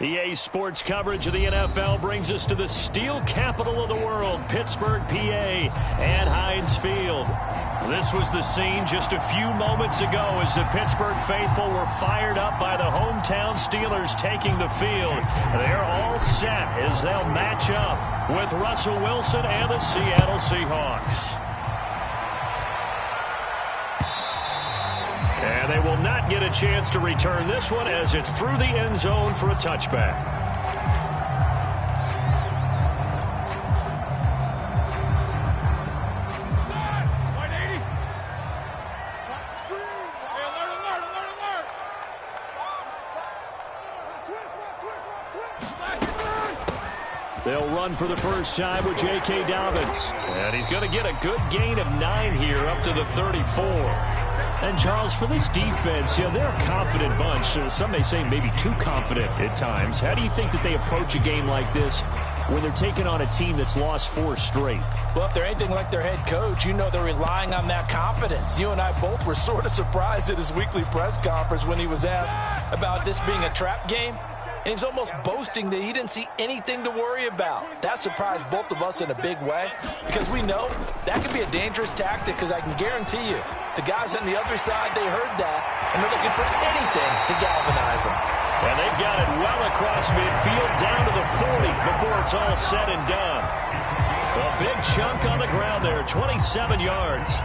EA Sports coverage of the NFL brings us to the steel capital of the world, Pittsburgh, PA, and Heinz Field. This was the scene just a few moments ago as the Pittsburgh faithful were fired up by the hometown Steelers taking the field. They're all set as they'll match up with Russell Wilson and the Seattle Seahawks. And they will not get a chance to return this one as it's through the end zone for a touchback. They'll run for the first time with J.K. Dobbins. And he's going to get a good gain of 9 here up to the 34. And, Charles, for this defense, they're a confident bunch. Some may say maybe too confident at times. How do you think that they approach a game like this when they're taking on a team that's lost 4 straight? Well, if they're anything like their head coach, they're relying on that confidence. You and I both were sort of surprised at his weekly press conference when he was asked about this being a trap game. And he's almost boasting that he didn't see anything to worry about. That surprised both of us in a big way because we know that can be a dangerous tactic because I can guarantee you the guys on the other side, they heard that, and they're looking for anything to galvanize them. And they've got it well across midfield down to the 40 before it's all said and done. A big chunk on the ground there, 27 yards.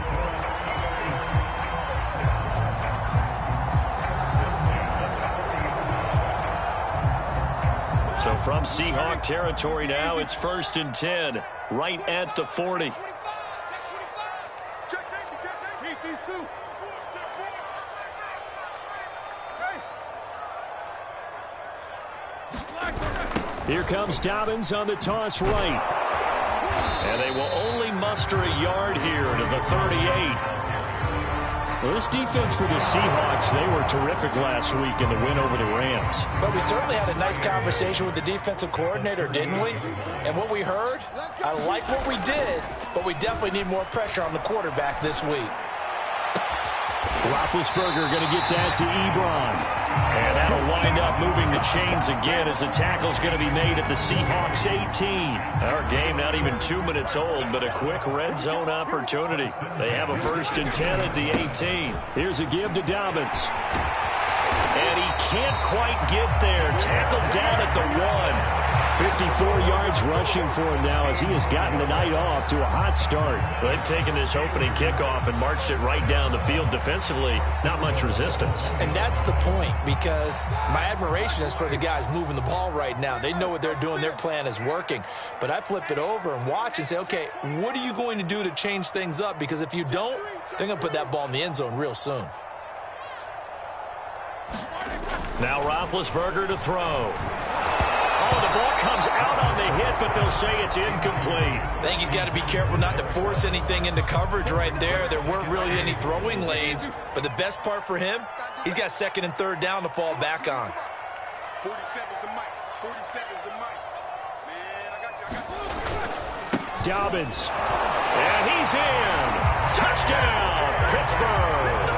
So from Seahawk territory now, it's 1st and 10, right at the 40. Here comes Dobbins on the toss right. And they will only muster a yard here to the 38. Well, this defense for the Seahawks, they were terrific last week in the win over the Rams. But we certainly had a nice conversation with the defensive coordinator, didn't we? And what we heard, I like what we did, but we definitely need more pressure on the quarterback this week. Roethlisberger going to get that to Ebron. And that'll wind up moving the chains again as the tackle's going to be made at the Seahawks 18. Our game not even 2 minutes old, but a quick red zone opportunity. They have a 1st and 10 at the 18. Here's a give to Dobbins. And he can't quite get there. Tackled down at the 1. 54 yards rushing for him now as he has gotten the night off to a hot start. They've taken this opening kickoff and marched it right down the field defensively. Not much resistance. And that's the point, because my admiration is for the guys moving the ball right now. They know what they're doing. Their plan is working. But I flip it over and watch and say, okay, what are you going to do to change things up? Because if you don't, they're going to put that ball in the end zone real soon. Now Roethlisberger to throw. Oh, the ball comes out on the hit, but they'll say it's incomplete. I think he's got to be careful not to force anything into coverage right there. There weren't really any throwing lanes, but the best part for him, he's got 2nd and 3rd down to fall back on. 47's the mic. 47's the mic. Man, I got you. Dobbins. And he's in. Touchdown, Pittsburgh.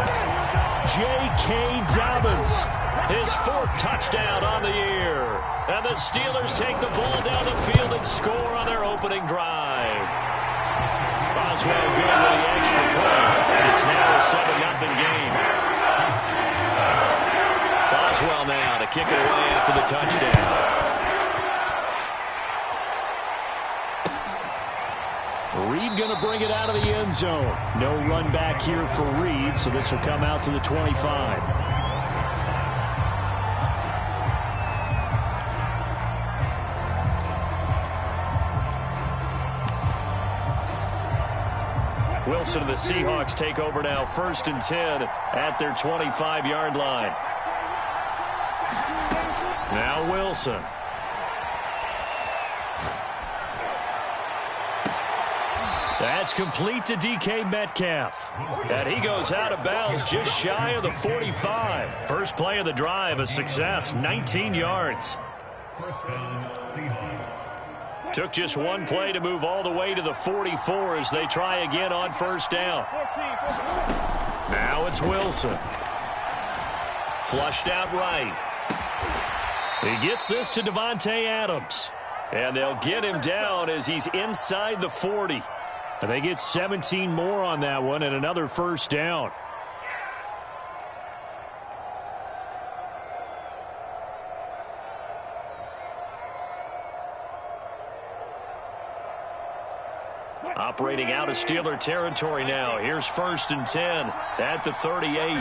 J.K. Dobbins. His 4th touchdown on the year. And the Steelers take the ball down the field and score on their opening drive. Boswell good with the extra point. And it's now a 7-0 game. Boswell now to kick it away after the touchdown. Reed going to bring it out of the end zone. No run back here for Reed, so this will come out to the 25. Wilson and the Seahawks take over now, 1st and 10 at their 25-yard line. Now Wilson. That's complete to DK Metcalf. And he goes out of bounds just shy of the 45. First play of the drive, a success, 19 yards. Took just one play to move all the way to the 44 as they try again on 1st down. Now it's Wilson. Flushed out right. He gets this to Davante Adams. And they'll get him down as he's inside the 40. And they get 17 more on that one and another first down. Operating out of Steeler territory now. Here's 1st and 10 at the 38.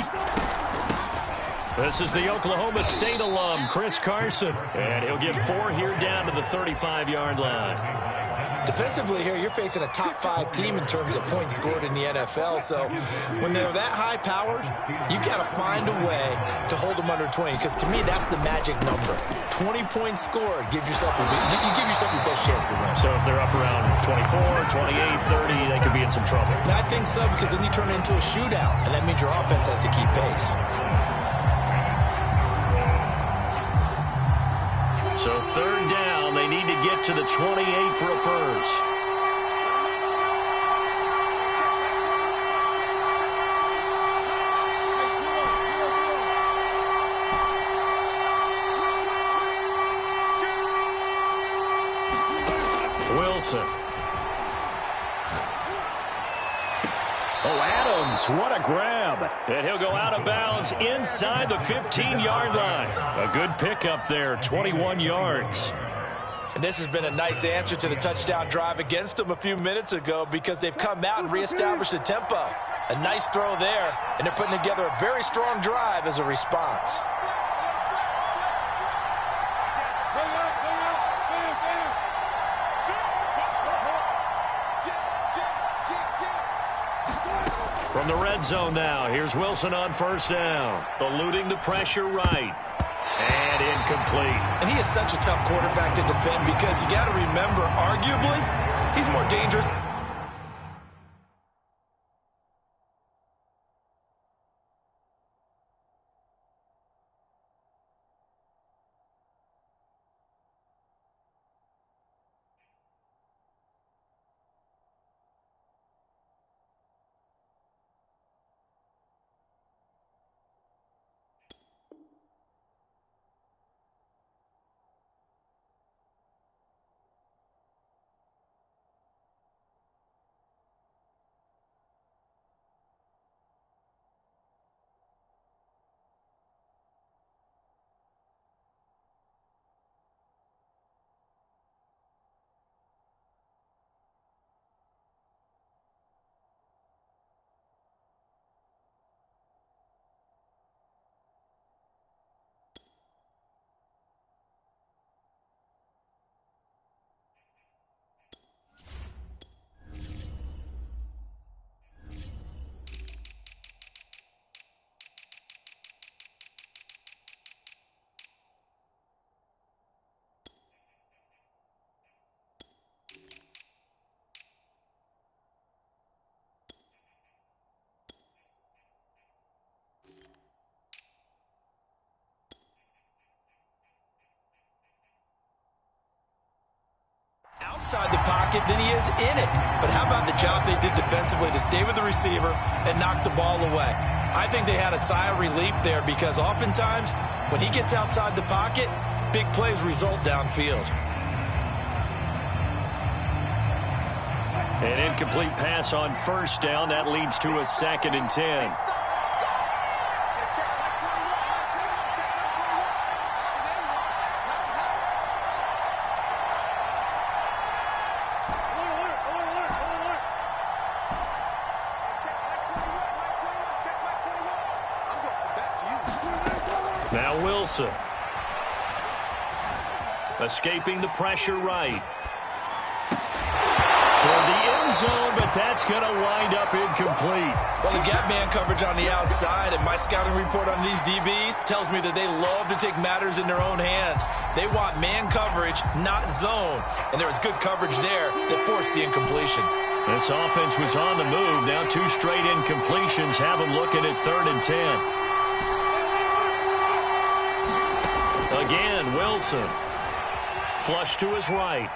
This is the Oklahoma State alum, Chris Carson. And he'll get 4 here down to the 35-yard line. Defensively here, you're facing a top 5 team in terms of points scored in the NFL. So when they're that high-powered, you've got to find a way to hold them under 20. Because to me, that's the magic number. 20 points scored gives yourself you give yourself your best chance to win. So if they're up around 24, 28, 30, they could be in some trouble. I think so, because then you turn it into a shootout, and that means your offense has to keep pace. So 3rd down, they need to get to the 28 for a first. Wilson. Oh, Adams, what a grab. And he'll go out of bounds inside the 15-yard line. A good pickup there, 21 yards. And this has been a nice answer to the touchdown drive against them a few minutes ago, because they've come out and reestablished the tempo. A nice throw there, and they're putting together a very strong drive as a response. From the red zone now, here's Wilson on 1st down. Eluding the pressure right. And incomplete. And he is such a tough quarterback to defend, because you got to remember, arguably, he's more dangerous. Outside the pocket than he is in it. But how about the job they did defensively to stay with the receiver and knock the ball away? I think they had a sigh of relief there, because oftentimes when he gets outside the pocket, big plays result downfield. An incomplete pass on 1st down. That leads to a 2nd and 10. Now Wilson. Escaping the pressure right. Toward the end zone, but that's going to wind up incomplete. Well, they got man coverage on the outside, and my scouting report on these DBs tells me that they love to take matters in their own hands. They want man coverage, not zone. And there was good coverage there that forced the incompletion. This offense was on the move. Now 2 straight incompletions have them looking at 3rd and 10. Again, Wilson. Flush to his right.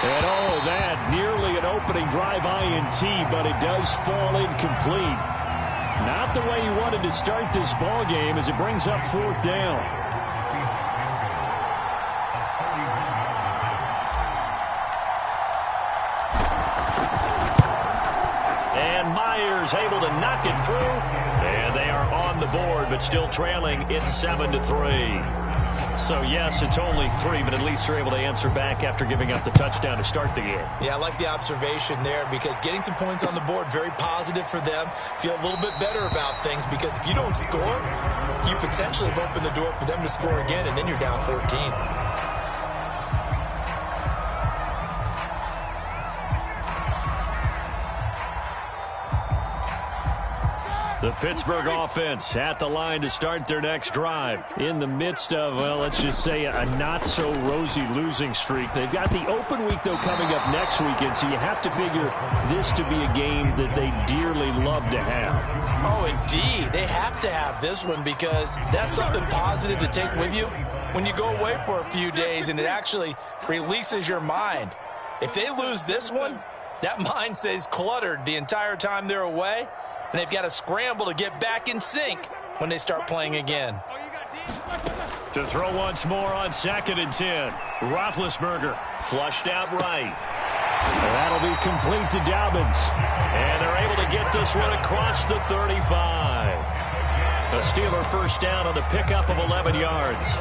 And oh, that nearly an opening drive INT, but it does fall incomplete. Not the way you wanted to start this ball game as it brings up 4th down. And Myers able to knock it through. And they are on the board, but still trailing. It's 7-3. So, yes, it's only 3, but at least they're able to answer back after giving up the touchdown to start the game. Yeah, I like the observation there because getting some points on the board, very positive for them. Feel a little bit better about things because if you don't score, you potentially have opened the door for them to score again, and then you're down 14. The Pittsburgh offense at the line to start their next drive. In the midst of, well, let's just say a not-so-rosy losing streak. They've got the open week, though, coming up next weekend, so you have to figure this to be a game that they dearly love to have. Oh, indeed. They have to have this one because that's something positive to take with you when you go away for a few days, and it actually releases your mind. If they lose this one, that mind stays cluttered the entire time they're away, and they've got to scramble to get back in sync when they start playing again. To throw once more on 2nd and 10. Roethlisberger flushed out right. That'll be complete to Dobbins. And they're able to get this one across the 35. A Steeler first down on the pickup of 11 yards.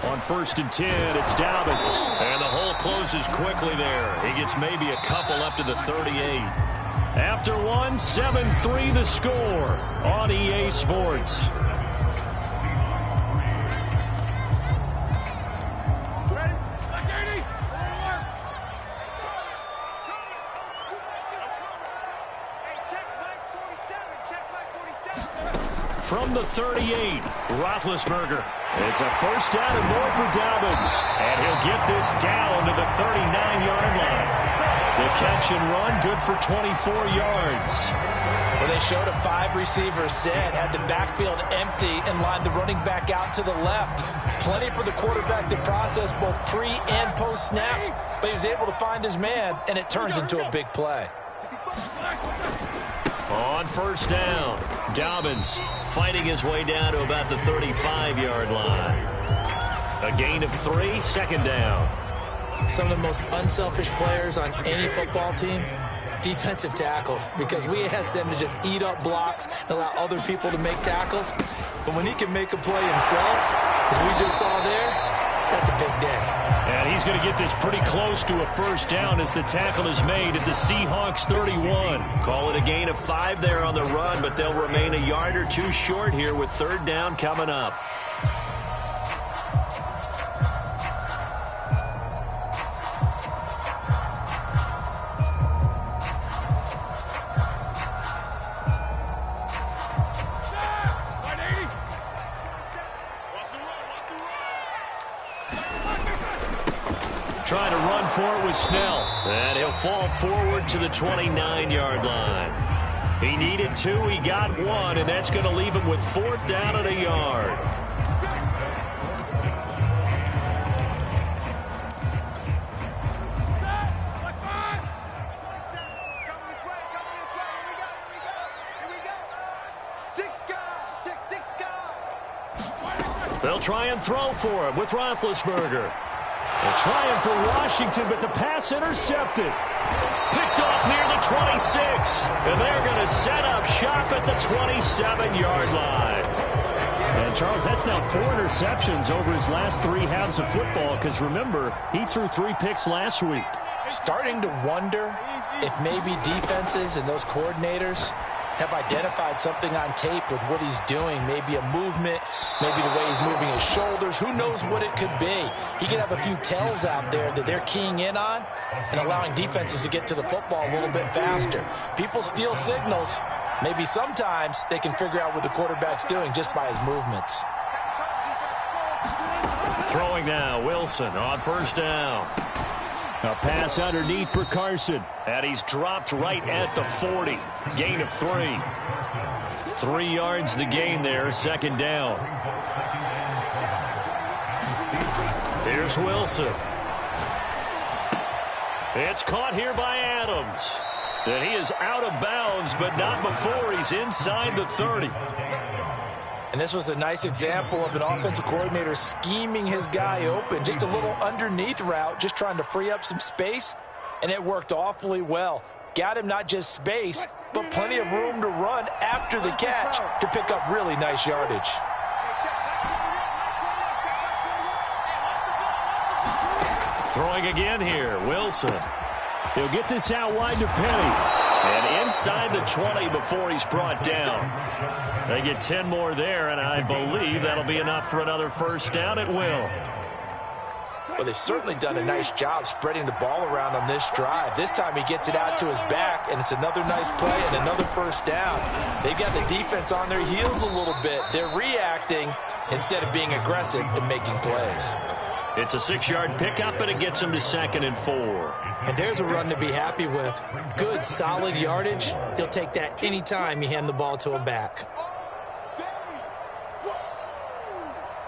On 1st and 10, it's Dobbins. And the hole closes quickly there. He gets maybe a couple up to the 38. After one, 7-3 the score on EA Sports. From the 38, Roethlisberger. It's a first down and more for Dobbins. And he'll get this down to the 39-yard line. The catch and run, good for 24 yards. Well, they showed a 5-receiver set, had the backfield empty, and lined the running back out to the left. Plenty for the quarterback to process both pre- and post-snap, but he was able to find his man, and it turns into a big play. On first down, Dobbins fighting his way down to about the 35-yard line. A gain of 3, 2nd down. Some of the most unselfish players on any football team, defensive tackles, because we ask them to just eat up blocks and allow other people to make tackles. But when he can make a play himself, as we just saw there, that's a big day. And he's going to get this pretty close to a first down as the tackle is made at the Seahawks 31. Call it a gain of 5 there on the run, but they'll remain a yard or 2 short here with 3rd down coming up. Trying to run for it with Snell. And he'll fall forward to the 29-yard line. He needed 2, he got 1, and that's going to leave him with 4th down and a yard. They'll try and throw for him with Roethlisberger. They're trying for Washington, but the pass intercepted. Picked off near the 26. And they're going to set up shop at the 27-yard line. And, Charles, that's now 4 interceptions over his last 3 halves of football, because, remember, he threw 3 picks last week. Starting to wonder if maybe defenses and those coordinators have identified something on tape with what he's doing. Maybe a movement, maybe the way he's moving his shoulders. Who knows what it could be? He could have a few tells out there that they're keying in on and allowing defenses to get to the football a little bit faster. People steal signals. Maybe sometimes they can figure out what the quarterback's doing just by his movements. Throwing now, Wilson on first down. A pass underneath for Carson. And he's dropped right at the 40. Gain of 3. 3 yards the gain there, 2nd down. Here's Wilson. It's caught here by Adams. And he is out of bounds, but not before he's inside the 30. And this was a nice example of an offensive coordinator scheming his guy open. Just a little underneath route, just trying to free up some space, and it worked awfully well. Got him not just space, but plenty of room to run after the catch to pick up really nice yardage. Throwing again here, Wilson. He'll get this out wide to Penny. And inside the 20 before he's brought down. They get 10 more there, and I believe that'll be enough for another first down at will. Well, they've certainly done a nice job spreading the ball around on this drive. This time he gets it out to his back, and it's another nice play and another first down. They've got the defense on their heels a little bit. They're reacting instead of being aggressive and making plays. It's a 6-yard pickup, and it gets him to 2nd and 4. And there's a run to be happy with. Good, solid yardage. He'll take that anytime you hand the ball to a back.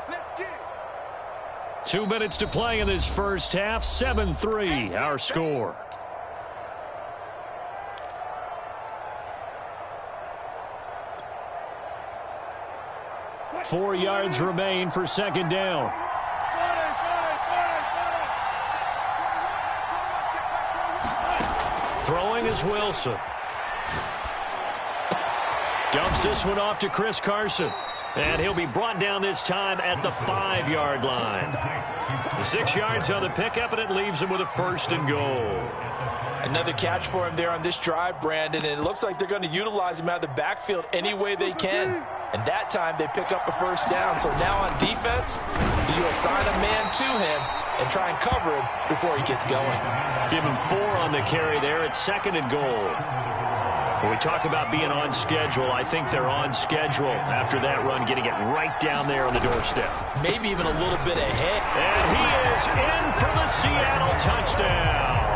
Let's get it. 2 minutes to play in this first half. 7-3, our score. Four yards remain for second down. Throwing is Wilson. Dumps this one off to Chris Carson. And he'll be brought down this time at the 5-yard line. The 6 yards on the pickup, and it leaves him with a 1st and goal. Another catch for him there on this drive, Brandon, and it looks like they're going to utilize him out of the backfield any way they can. And that time they pick up a first down. So now on defense, you assign a man to him and try and cover him before he gets going. Give him 4 on the carry there at 2nd and goal. When we talk about being on schedule, I think they're on schedule after that run, getting it right down there on the doorstep. Maybe even a little bit ahead. And he is in for the Seattle touchdown.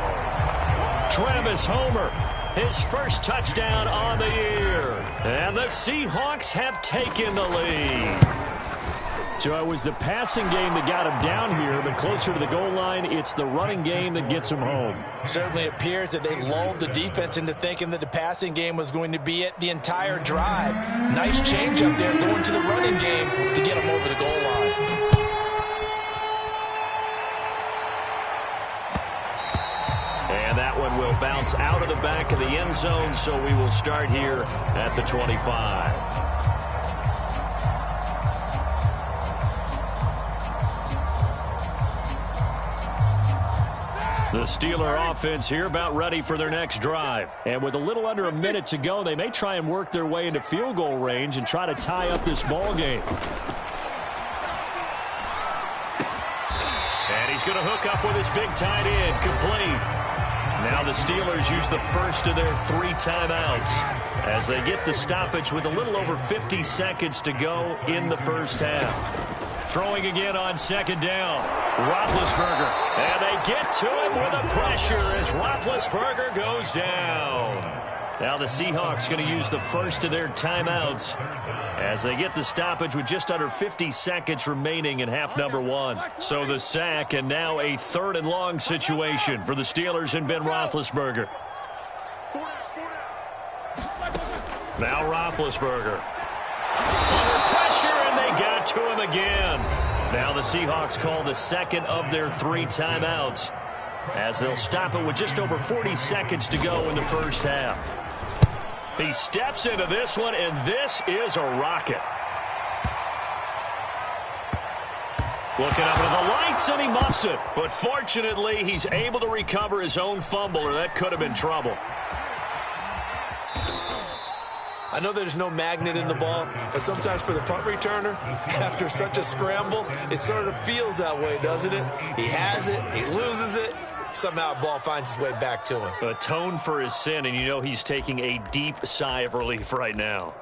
Travis Homer, his first touchdown on the year. And the Seahawks have taken the lead. So it was the passing game that got him down here, but closer to the goal line, it's the running game that gets him home. Certainly appears that they lulled the defense into thinking that the passing game was going to be it the entire drive. Nice change up there going to the running game to get him over the goal line. And that one will bounce out of the back of the end zone, so we will start here at the 25. The Steeler offense here about ready for their next drive. And with a little under a minute to go, they may try and work their way into field goal range and try to tie up this ball game. And he's going to hook up with his big tight end, complete. Now the Steelers use the first of their 3 timeouts as they get the stoppage with a little over 50 seconds to go in the first half. Throwing again on 2nd down. Roethlisberger. And they get to him with the pressure as Roethlisberger goes down. Now the Seahawks going to use the first of their timeouts as they get the stoppage with just under 50 seconds remaining in half number 1. So the sack and now a 3rd and long situation for the Steelers and Ben Roethlisberger. Now Roethlisberger. Under pressure, and they got to him again. Now the Seahawks call the 2nd of their 3 timeouts as they'll stop it with just over 40 seconds to go in the first half. He steps into this one, and this is a rocket. Looking up into the lights, and he muffs it. But fortunately, he's able to recover his own fumble, or that could have been trouble. I know there's no magnet in the ball, but sometimes for the punt returner, after such a scramble, it sort of feels that way, doesn't it? He has it, he loses it, somehow the ball finds its way back to him. Atone for his sin, and you know he's taking a deep sigh of relief right now.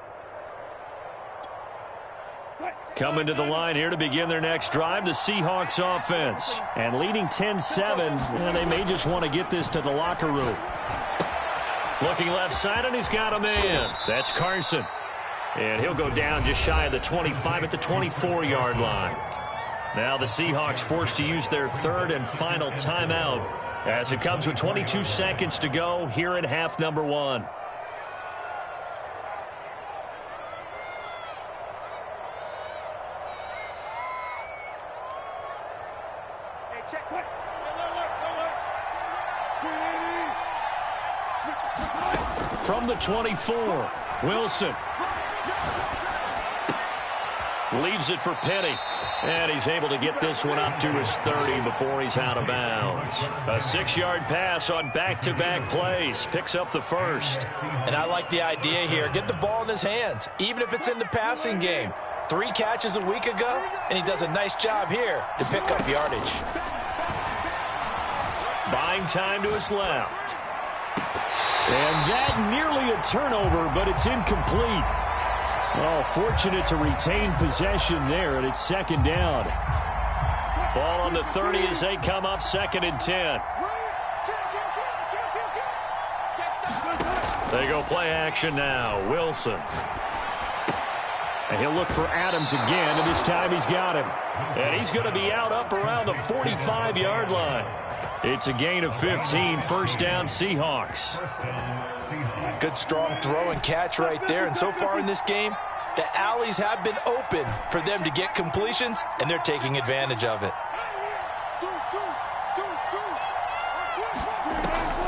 Coming to the line here to begin their next drive, the Seahawks offense. And leading 10-7, they may just want to get this to the locker room. Looking left side, and he's got a man. That's Carson. And he'll go down just shy of the 25 at the 24-yard line. Now the Seahawks forced to use their 3rd and final timeout as it comes with 22 seconds to go here in half number 1. From the 24, Wilson. Leaves it for Penny. And he's able to get this one up to his 30 before he's out of bounds. A 6-yard pass on back-to-back plays. Picks up the first. And I like the idea here. Get the ball in his hands, even if it's in the passing game. 3 catches a week ago, and he does a nice job here to pick up yardage. Buying time to his left. And that nearly a turnover, but it's incomplete. Oh, fortunate to retain possession there, and it's second down. Ball on the 30 as they come up 2nd and 10. They go play action now. Wilson. And he'll look for Adams again, and this time he's got him. And he's going to be out up around the 45-yard line. It's a gain of 15, first down Seahawks. Good strong throw and catch right there. And so far in this game, the alleys have been open for them to get completions, and they're taking advantage of it.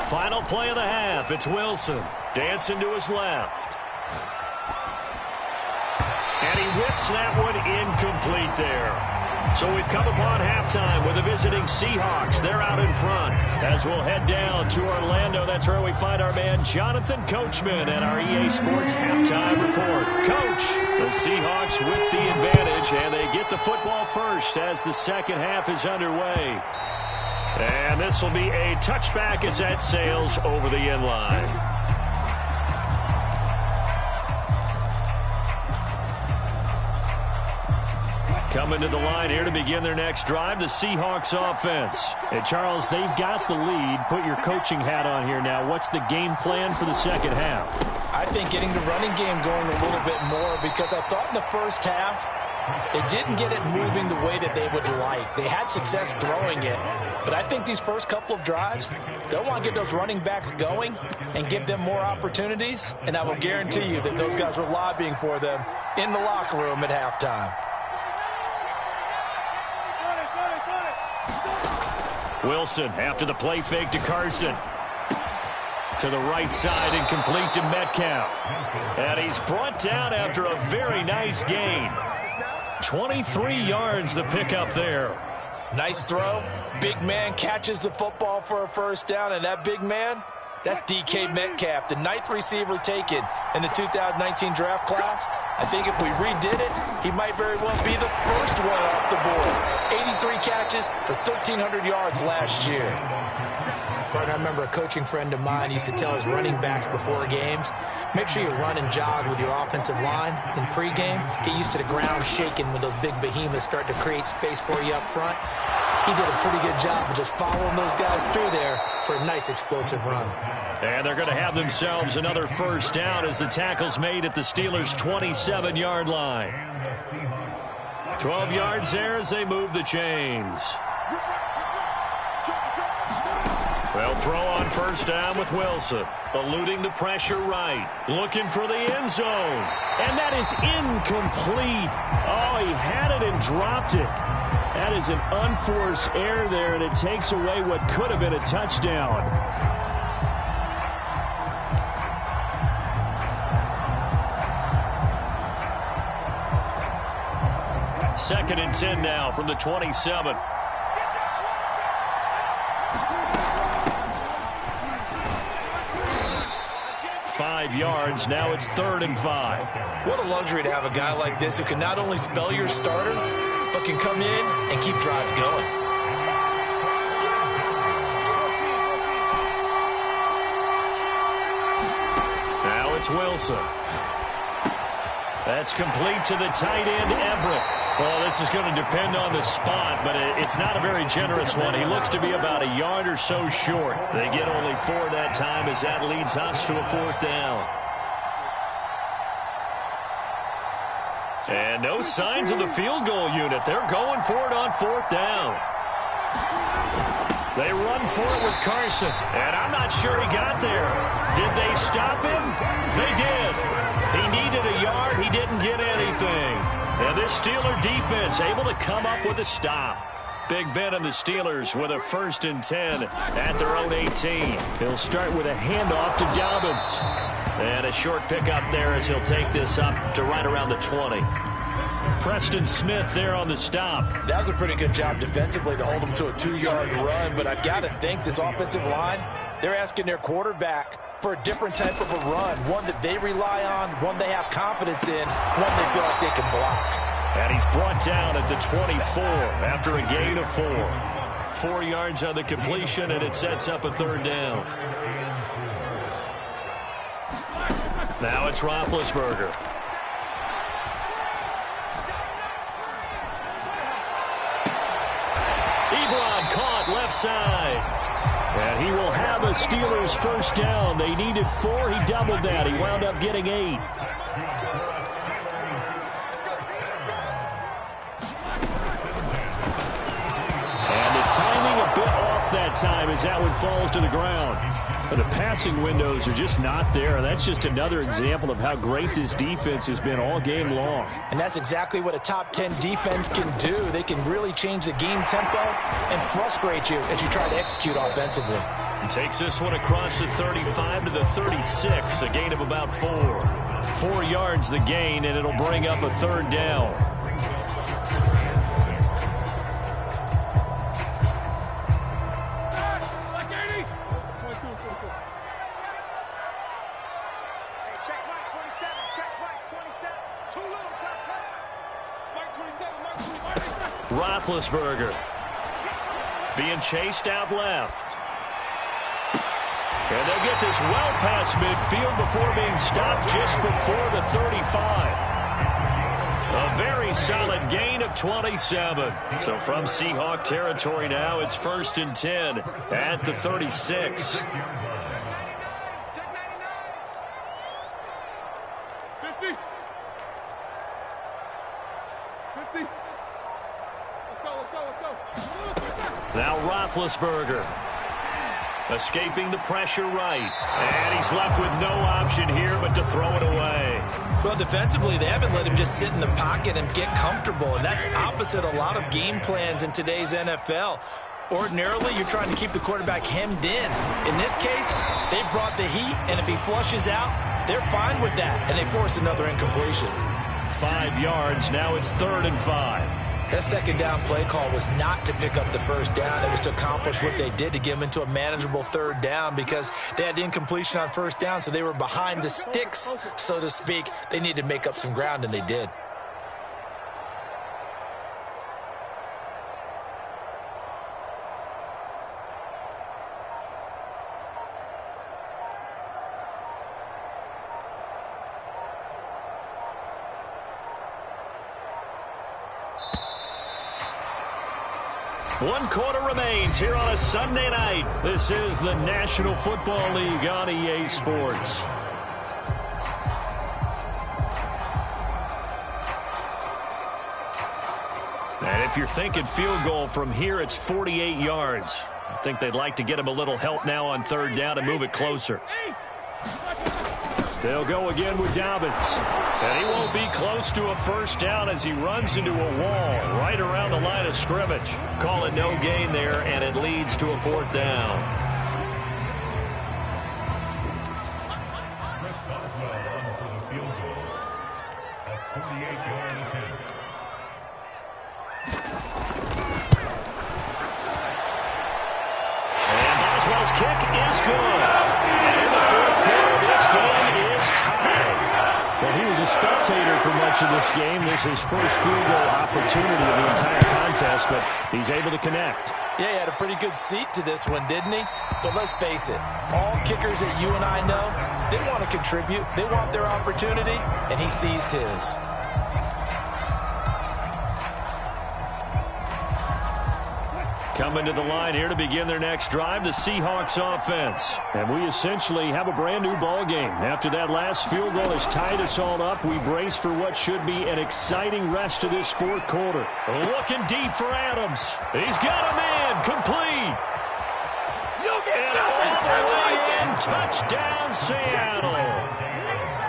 Final play of the half. It's Wilson dancing to his left. And he whips that one incomplete there. So we've come upon halftime with the visiting Seahawks. They're out in front. As we'll head down to Orlando, that's where we find our man Jonathan Coachman at our EA Sports Halftime Report. Coach, the Seahawks with the advantage, and they get the football first as the second half is underway. And this will be a touchback as that sails over the end line. Coming to the line here to begin their next drive, the Seahawks offense. And Charles, they've got the lead. Put your coaching hat on here now. What's the game plan for the second half? I think getting the running game going a little bit more, because I thought in the first half they didn't get it moving the way that they would like. They had success throwing it, but I think these first couple of drives, they'll want to get those running backs going and give them more opportunities, and I will guarantee you that those guys were lobbying for them in the locker room at halftime. Wilson after the play fake to Carson. To the right side and complete to Metcalf. And he's brought down after a very nice gain. 23 yards the pickup there. Nice throw. Big man catches the football for a first down, and that big man, that's DK Metcalf, the 9th receiver taken in the 2019 draft class. I think if we redid it, he might very well be the first one off the board. 83 catches for 1,300 yards last year. I remember a coaching friend of mine used to tell his running backs before games, make sure you run and jog with your offensive line in pregame. Get used to the ground shaking when those big behemoths start to create space for you up front. He did a pretty good job of just following those guys through there for a nice explosive run. And they're going to have themselves another first down as the tackle's made at the Steelers' 27-yard line. 12 yards there as they move the chains. They'll throw on first down with Wilson. Eluding the pressure right. Looking for the end zone. And that is incomplete. Oh, he had it and dropped it. That is an unforced error there, and it takes away what could have been a touchdown. Second and 10 now from the 27. Five yards. Now it's 3rd and 5. What a luxury to have a guy like this who can not only spell your starter, but can come in and keep drives going. Now it's Wilson. That's complete to the tight end, Everett. Well, this is going to depend on the spot, but it's not a very generous one. He looks to be about a yard or so short. They get only 4 that time as that leads us to a 4th down. And no signs of the field goal unit. They're going for it on 4th down. They run for it with Carson, and I'm not sure he got there. Did they stop him? They did. He needed a yard. He didn't get anything. And this Steeler defense able to come up with a stop. Big Ben and the Steelers with a 1st and 10 at their own 18. He'll start with a handoff to Dobbins. And a short pickup there as he'll take this up to right around the 20. Preston Smith there on the stop. That was a pretty good job defensively to hold him to a 2-yard run, but I've got to think this offensive line, they're asking their quarterback for a different type of a run, one that they rely on, one they have confidence in, one they feel like they can block. And he's brought down at the 24 after a gain of 4. 4 yards on the completion, and it sets up a 3rd down. Now it's Roethlisberger. Ebron caught left side. And he will have a Steelers 1st down. They needed 4. He doubled that. He wound up getting 8. Timing a bit off that time as that one falls to the ground. But the passing windows are just not there. That's just another example of how great this defense has been all game long. And that's exactly what a top 10 defense can do. They can really change the game tempo and frustrate you as you try to execute offensively. And takes this one across the 35 to the 36, a gain of about 4. 4 yards the gain, and it'll bring up a 3rd down. Roethlisberger being chased out left. And they'll get this well past midfield before being stopped just before the 35. A very solid gain of 27. So from Seahawk territory now, it's 1st and 10 at the 36. Now Roethlisberger escaping the pressure right. And he's left with no option here but to throw it away. Well, defensively, they haven't let him just sit in the pocket and get comfortable. And that's opposite a lot of game plans in today's NFL. Ordinarily, you're trying to keep the quarterback hemmed in. In this case, they brought the heat, and if he flushes out, they're fine with that. And they force another incompletion. 5 yards. Now it's 3rd and 5. That 2nd down play call was not to pick up the 1st down. It was to accomplish what they did to get them into a manageable 3rd down because they had incompletion on 1st down, so they were behind the sticks, so to speak. They needed to make up some ground, and they did. One quarter remains here on a Sunday night. This is the National Football League on EA Sports. And if you're thinking field goal from here, it's 48 yards. I think they'd like to get him a little help now on 3rd down and move it closer. They'll go again with Dobbins. And he won't be close to a 1st down as he runs into a wall right around the line of scrimmage. Call it no gain there, and it leads to a 4th down. And Boswell's kick is good. And in the 4th quarter, this game is tied. Well, he was a spectator for much of this game. This is his first field goal opportunity of the entire contest, but he's able to connect. Yeah, he had a pretty good seat to this one, didn't he? But let's face it, all kickers that you and I know, they want to contribute. They want their opportunity, and he seized his. Coming to the line here to begin their next drive, the Seahawks offense. And we essentially have a brand new ball game. After that last field goal has tied us all up, we brace for what should be an exciting rest of this 4th quarter. Looking deep for Adams. He's got a man complete. And all the way in, touchdown Seattle.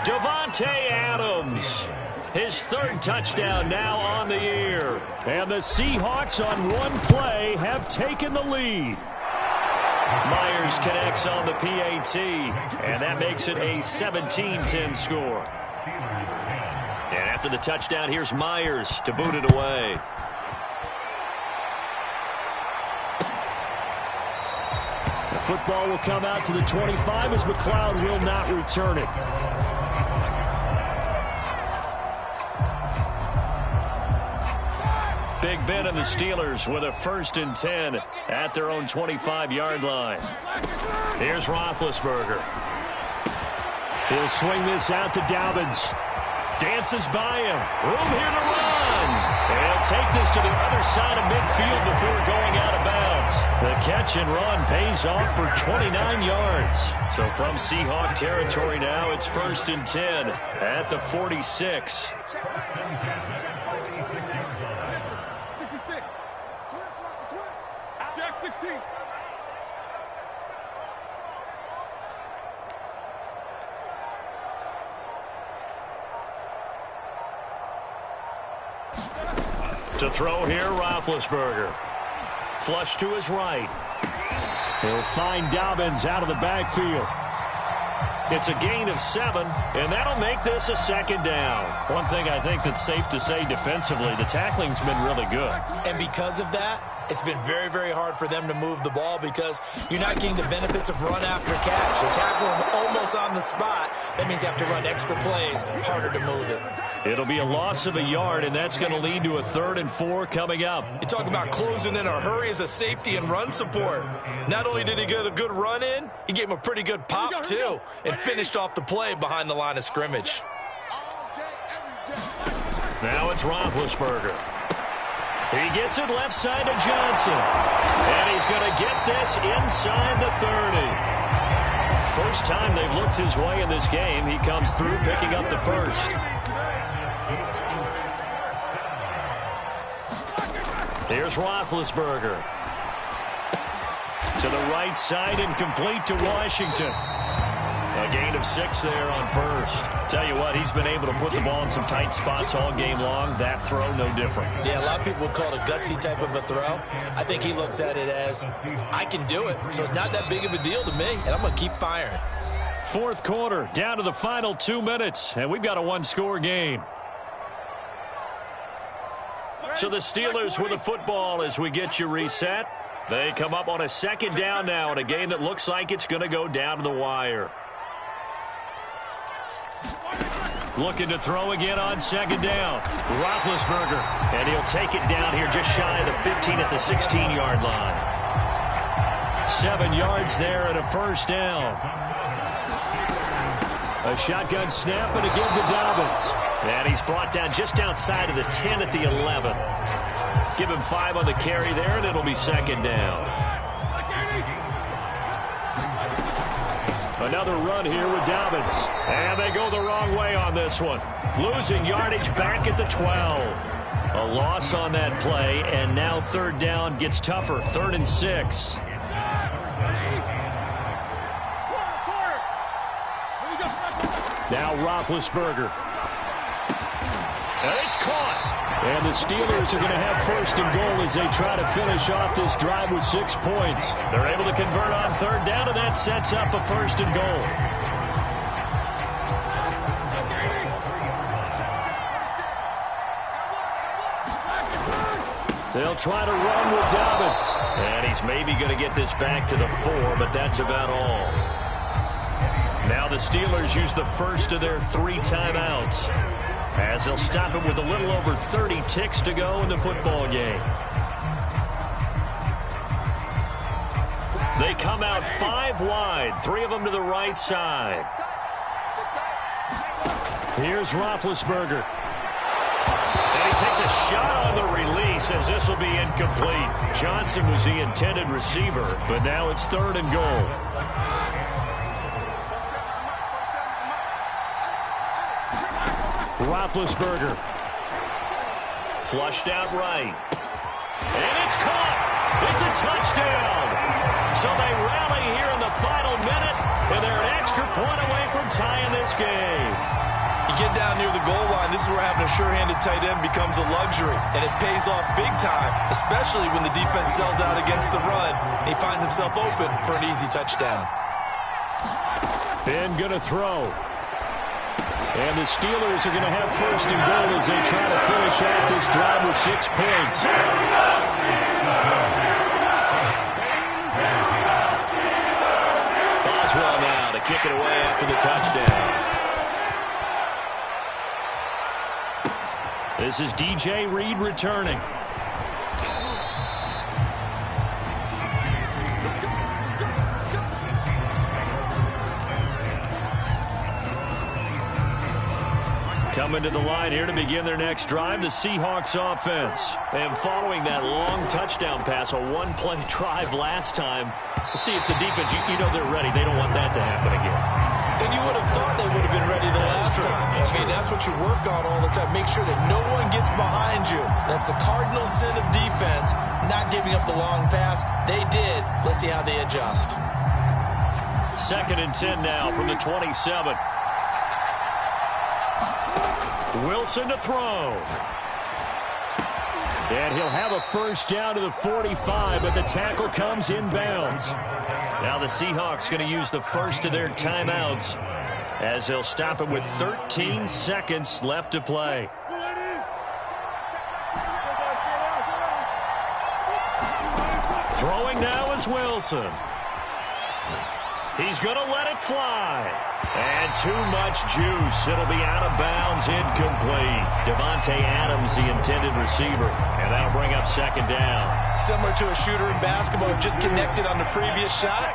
Davante Adams His third touchdown now on the year. And the Seahawks on one play have taken the lead. Myers connects on the PAT, and that makes it a 17-10 score. And after the touchdown, here's Myers to boot it away. The football will come out to the 25 as McLeod will not return it. Big Ben and the Steelers with a 1st and 10 at their own 25-yard line. Here's Roethlisberger. He'll swing this out to Dobbins. Dances by him. Room here to run. And he'll take this to the other side of midfield before going out of bounds. The catch and run pays off for 29 yards. So from Seahawk territory now, it's 1st and 10 at the 46. To throw here, Roethlisberger. Flush to his right. He'll find Dobbins out of the backfield. It's a gain of 7, and that'll make this a 2nd down. One thing I think that's safe to say defensively, the tackling's been really good. And because of that, it's been very, very hard for them to move the ball because you're not getting the benefits of run after catch. You're tackling them almost on the spot. That means you have to run extra plays, harder to move it. It'll be a loss of a yard, and that's going to lead to a 3rd and 4 coming up. You talk about closing in a hurry as a safety and run support. Not only did he get a good run in, he gave him a pretty good pop, too, and finished off the play behind the line of scrimmage. Now it's Roethlisberger. He gets it left side to Johnson. And he's going to get this inside the 30. First time they've looked his way in this game. He comes through picking up the 1st. Here's Roethlisberger. To the right side and complete to Washington. A gain of 6 there on 1st. Tell you what, he's been able to put the ball in some tight spots all game long. That throw, no different. Yeah, a lot of people would call it a gutsy type of a throw. I think he looks at it as, I can do it, so it's not that big of a deal to me, and I'm going to keep firing. 4th quarter, down to the final 2 minutes, and we've got a 1-score game. So the Steelers with the football as we get you reset. They come up on a 2nd down now in a game that looks like it's going to go down to the wire. Looking to throw again on 2nd down. Roethlisberger. And he'll take it down here just shy of the 15 at the 16-yard line. 7 yards there and a 1st down. A shotgun snap and a give to Dobbins. And he's brought down just outside of the 10 at the 11. Give him 5 on the carry there, and it'll be 2nd down. Another run here with Dobbins. And they go the wrong way on this one. Losing yardage back at the 12. A loss on that play, and now 3rd down gets tougher. 3rd and 6. Now Roethlisberger. And it's caught. And the Steelers are going to have 1st and goal as they try to finish off this drive with 6 points. They're able to convert on 3rd down, and that sets up a 1st and goal. They'll try to run with Dobbins. And he's maybe going to get this back to the 4, but that's about all. Now the Steelers use the first of their 3 timeouts, as they'll stop it with a little over 30 ticks to go in the football game. They come out 5 wide, 3 of them to the right side. Here's Roethlisberger. And he takes a shot on the release as this will be incomplete. Johnson was the intended receiver, but now it's 3rd and goal. Roethlisberger. Flushed out right. And it's caught. It's a touchdown. So they rally here in the final minute, and they're an extra point away from tying this game. You get down near the goal line, this is where having a sure-handed tight end becomes a luxury, and it pays off big time, especially when the defense sells out against the run. He finds himself open for an easy touchdown. Ben going to throw. And the Steelers are going to have first and goal as they try to finish out this drive with 6 points. Boswell now to kick it away after the touchdown. This is DJ Reed returning. Coming to the line here to begin their next drive, the Seahawks offense. And following that long touchdown pass, a one-play drive last time, see if the defense, you know they're ready. They don't want that to happen again. And you would have thought they would have been ready the last time. That's what you work on all the time. Make sure that no one gets behind you. That's the cardinal sin of defense, not giving up the long pass. They did. Let's see how they adjust. 2nd and 10 now from the 27. Wilson to throw. And he'll have a first down to the 45, but the tackle comes inbounds. Now the Seahawks going to use the first of their timeouts as they'll stop it with 13 seconds left to play. Throwing now is Wilson. He's going to let it fly. And too much juice. It'll be out of bounds, incomplete. Devontae Adams, the intended receiver. And that'll bring up 2nd down. Similar to a shooter in basketball, just connected on the previous shot.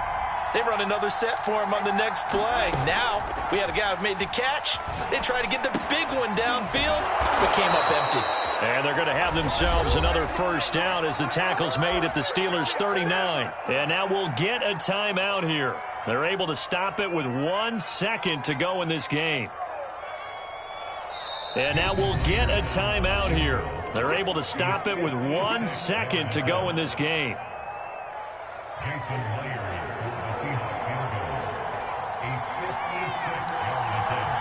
They run another set for him on the next play. Now, we had a guy who made the catch. They tried to get the big one downfield, but came up empty. And they're going to have themselves another first down as the tackle's made at the Steelers' 39. And now we'll get a timeout here. They're able to stop it with 1 second to go in this game. And now we'll get a timeout here. They're able to stop it with 1 second to go in this game. Jason Myers for the Seahawks field goal. A 56-yard attempt.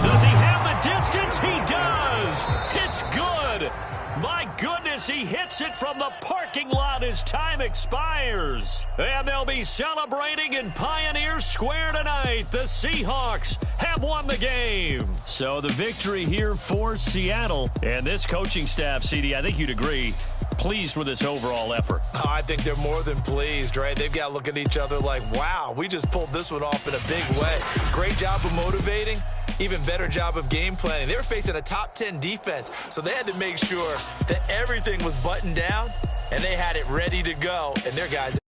Does he have the distance? He does. It's good. My goodness, he hits it from the parking lot as time expires. And they'll be celebrating in Pioneer Square tonight. The Seahawks have won the game. So the victory here for Seattle. And this coaching staff, CD, I think you'd agree, pleased with this overall effort. Oh, I think they're more than pleased, right? They've got to look at each other like, wow, we just pulled this one off in a big way. Great job of motivating. Even better job of game planning. They were facing a top 10 defense, so they had to make sure that everything was buttoned down and they had it ready to go, and their guys